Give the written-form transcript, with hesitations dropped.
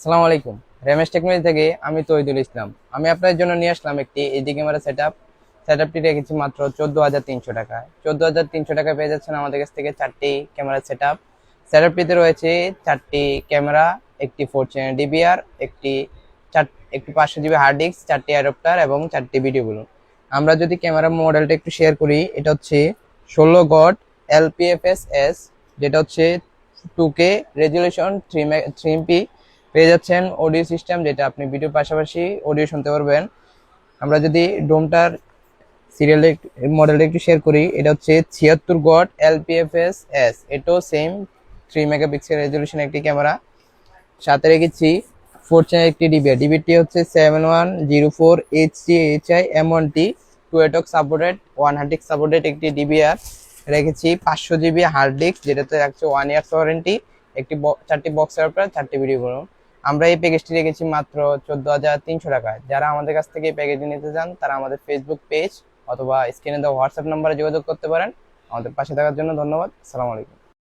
আসসালামু আলাইকুম। রেমেশ টেকনোলজি থেকে আমি তৈদুল ইসলাম। আমি আপনাদের জন্য নিয়ে আসলাম একটি এইচডি ক্যামেরা সেটআপটি রেখেছি মাত্র 14,300 টাকায়। 14,300 টাকায় পেয়ে যাচ্ছেন আমাদের কাছ থেকে চারটি ক্যামেরা সেটআপটিতে রয়েছে চারটি ক্যামেরা, একটি 4 চ্যানেল ডিবিআর, একটি 500 জিবি হার্ড ডিস্ক, চারটি অ্যাডাপ্টার এবং চারটি ভিডিও বলুন। আমরা যদি ক্যামেরা মডেলটা একটু শেয়ার করি, এটা হচ্ছে 16 গট LPFS, যেটা হচ্ছে 2K রেজুলেশন, 3MP। পেয়ে যাচ্ছেন অডিও সিস্টেম, যেটা আপনি ভিডিওর পাশাপাশি অডিও শুনতে পারবেন। আমরা যদি ডোমটার সিরিয়াল মডেলটা একটু শেয়ার করি, এটা হচ্ছে 76 গট LPFS, এটাও সেম 3 মেগাপিক্সেল রেজলিউশন একটি ক্যামেরা। সাথে রেখেছি 4 চ্যানেল একটি ডিবিআরটি হচ্ছে 7104HCHI M1T, 2 সাপোর্টেড, 1 সাপোর্টেড একটি ডিবিআর। রেখেছি 500 জিবি হার্ড ডিস্ক, যেটাতে রাখছে 1 ইয়ার ওয়ারেন্টি, চারটি বক্স অ্যাডাপ্টার, চারটি ভিডিও বলুন। আমরা এই প্যাকেজটি রেখেছি মাত্র 14,300 টাকায়। যারা আমাদের কাছ থেকে এই প্যাকেজটি নিতে চান, তারা আমাদের ফেসবুক পেজ অথবা স্ক্রিনে দেওয়া হোয়াটসঅ্যাপ নাম্বারে যোগাযোগ করতে পারেন। আমাদের পাশে থাকার জন্য ধন্যবাদ। আসসালামু আলাইকুম।